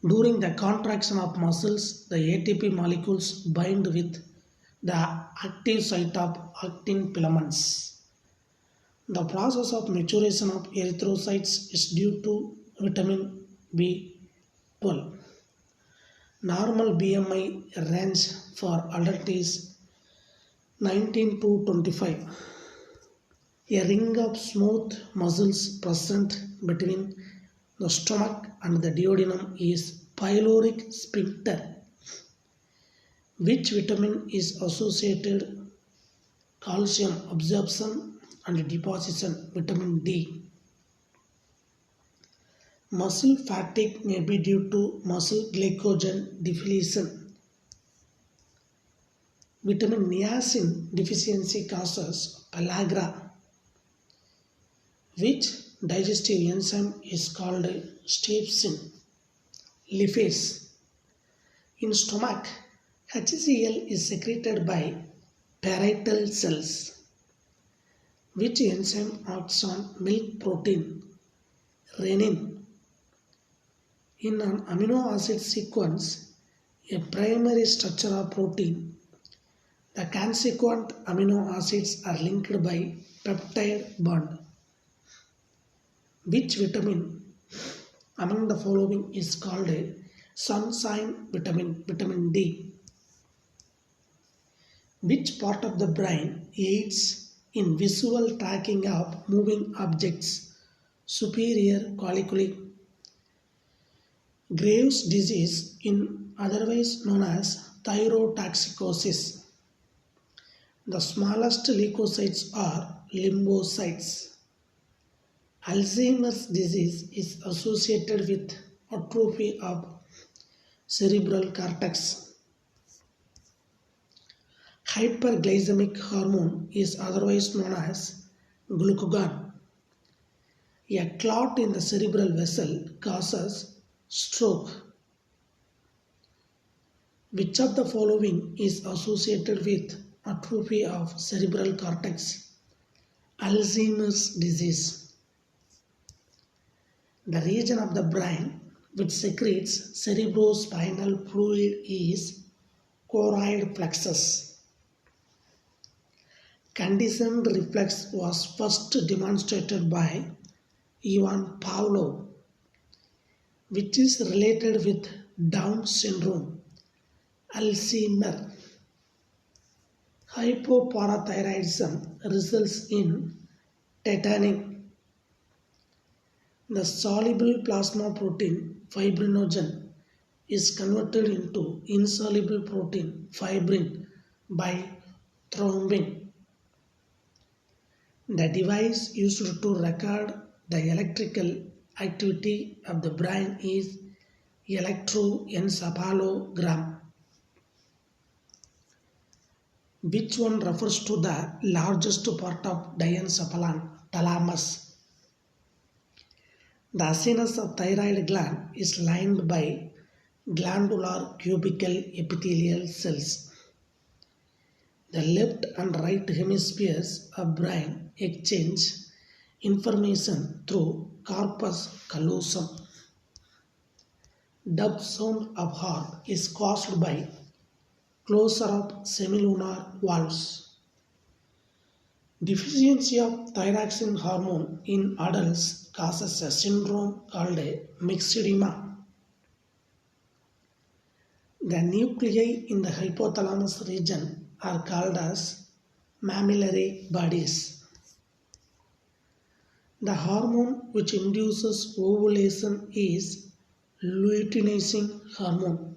During the contraction of muscles, the ATP molecules bind with the active site of actin filaments. The process of maturation of erythrocytes is due to vitamin B12. Normal BMI range for adult is 19 to 25. A ring of smooth muscles present between the stomach and the duodenum is pyloric sphincter. Which vitamin is associated calcium absorption and deposition? Vitamin D. Muscle fatigue may be due to muscle glycogen depletion. Vitamin niacin deficiency causes pellagra. Which digestive enzyme is called stepsin? Lipase. In stomach, HCl is secreted by parietal cells. Which enzyme acts on milk protein? Renin. In an amino acid sequence, a primary structure of protein, the consequent amino acids are linked by peptide bond. Which vitamin among the following is called a sunshine vitamin? Vitamin D. Which part of the brain aids in visual tracking of moving objects? Superior colliculi. Graves' disease, in otherwise known as thyrotoxicosis. The smallest leukocytes are lymphocytes. Alzheimer's disease is associated with atrophy of cerebral cortex. Hyperglycemic hormone is otherwise known as glucagon. A clot in the cerebral vessel causes stroke. Which of the following is associated with atrophy of cerebral cortex? Alzheimer's disease. The region of the brain which secretes cerebrospinal fluid is choroid plexus. Conditioned reflex was first demonstrated by Ivan Pavlov, which is related with Down syndrome. Alzheimer. Hypoparathyroidism results in tetany. The soluble plasma protein fibrinogen is converted into insoluble protein fibrin by thrombin. The device used to record the electrical activity of the brain is electroencephalogram. Which one refers to the largest part of diencephalon? Thalamus. The sinus of thyroid gland is lined by glandular cubical epithelial cells. The left and right hemispheres of brain exchange information through corpus callosum. Dub sound of heart is caused by closure of semilunar valves. Deficiency of thyroxine hormone in adults causes a syndrome called a myxedema. The nuclei in the hypothalamus region are called as mammillary bodies. The hormone which induces ovulation is luteinizing hormone.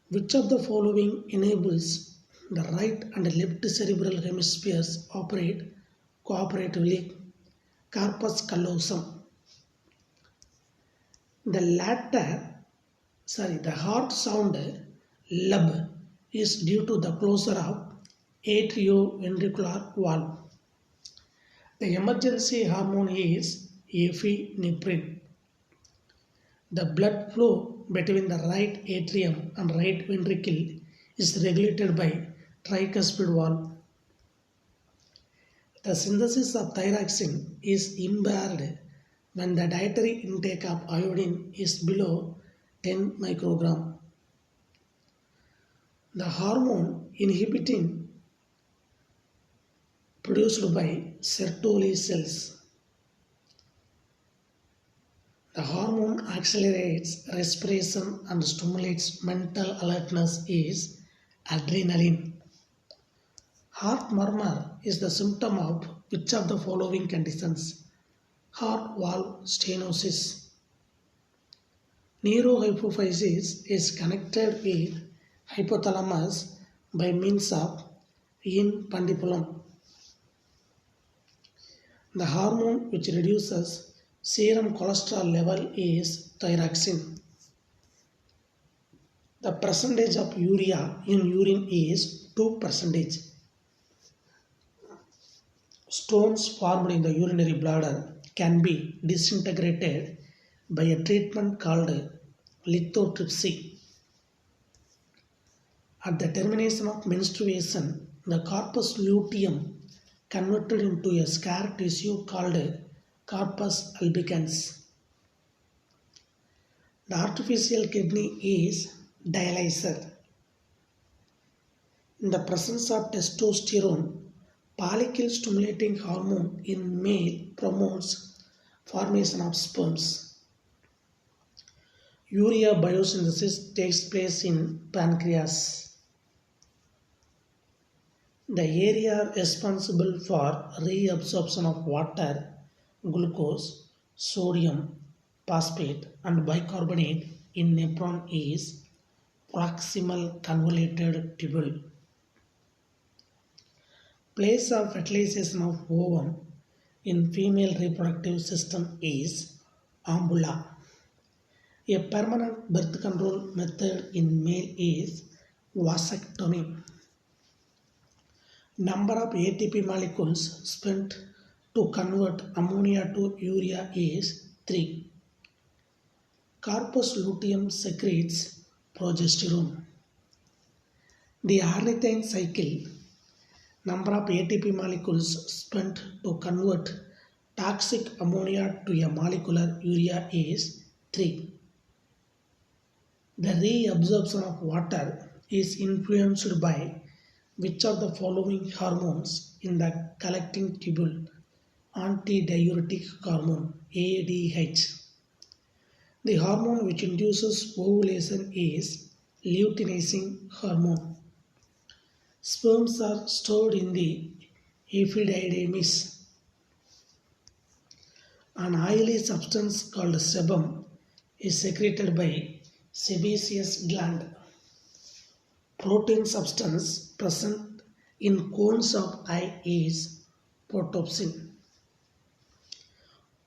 Which of the following enables the right and left cerebral hemispheres operate cooperatively? Corpus callosum. The heart sound lub is due to the closure of atrioventricular valve. The emergency hormone is epinephrine. The blood flow between the right atrium and right ventricle is regulated by tricuspid valve. The synthesis of thyroxine is impaired when the dietary intake of iodine is below 10 microgram. The hormone inhibiting produced by Sertoli cells. The hormone accelerates respiration and stimulates mental alertness is adrenaline. Heart murmur is the symptom of which of the following conditions? Heart valve stenosis. Neurohypophysis is connected with hypothalamus by means of infundibulum. The hormone which reduces serum cholesterol level is thyroxine. The percentage of urea in urine is 2%. Stones formed in the urinary bladder can be disintegrated by a treatment called lithotripsy. At the termination of menstruation, the corpus luteum converted into a scar tissue called corpus albicans. The artificial kidney is dialyzer. In the presence of testosterone, follicle stimulating hormone in male promotes formation of sperms. Urea biosynthesis takes place in pancreas. The area responsible for reabsorption of water, glucose, sodium, phosphate and bicarbonate in nephron is proximal convoluted tubule. Place of fertilization of ovum in female reproductive system is ambula. A permanent birth control method in male is vasectomy. Number of ATP molecules spent to convert ammonia to urea is 3. Corpus luteum secretes progesterone. The ornithine cycle, number of ATP molecules spent to convert toxic ammonia to a molecular urea is 3. The reabsorption of water is influenced by which of the following hormones in the collecting tubule? Antidiuretic hormone ADH. The hormone which induces ovulation is luteinizing hormone. Sperms are stored in the epididymis. An oily substance called sebum is secreted by sebaceous gland. Protein substance present in cones of eye is photopsin.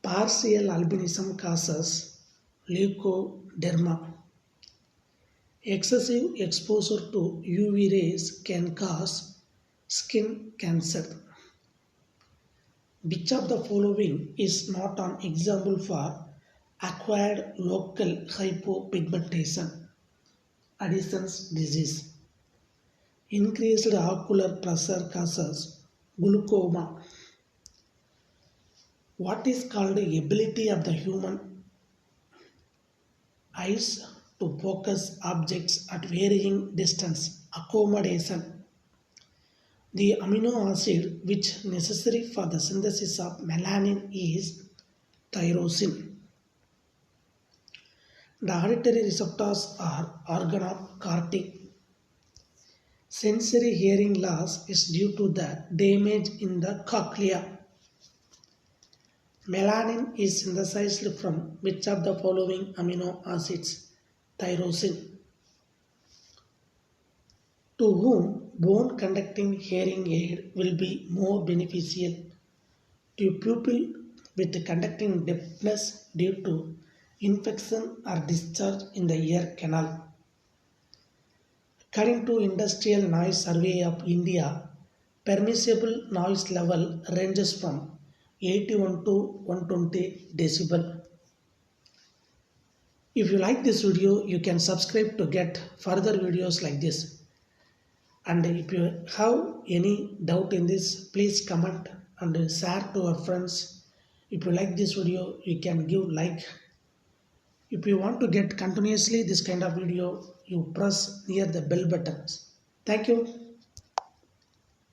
Partial albinism causes leukoderma. Excessive exposure to UV rays can cause skin cancer. Which of the following is not an example for acquired local hypopigmentation? Addison's disease. Increased ocular pressure causes glaucoma. What is called the ability of the human eyes to focus objects at varying distance? Accommodation. The amino acid which necessary for the synthesis of melanin is tyrosine. The auditory receptors are organ of cortic. Sensory hearing loss is due to the damage in the cochlea. Melanin is synthesized from which of the following amino acids? Tyrosine. To whom bone conducting hearing aid will be more beneficial? To pupil with conducting deafness due to infection or discharge in the ear canal. According to Industrial Noise Survey of India, permissible noise level ranges from 81 to 120 decibel. If you like this video, you can subscribe to get further videos like this. And if you have any doubt in this, please comment and share to our friends. If you like this video, you can give like. If you want to get continuously this kind of video, you press near the bell buttons. Thank you.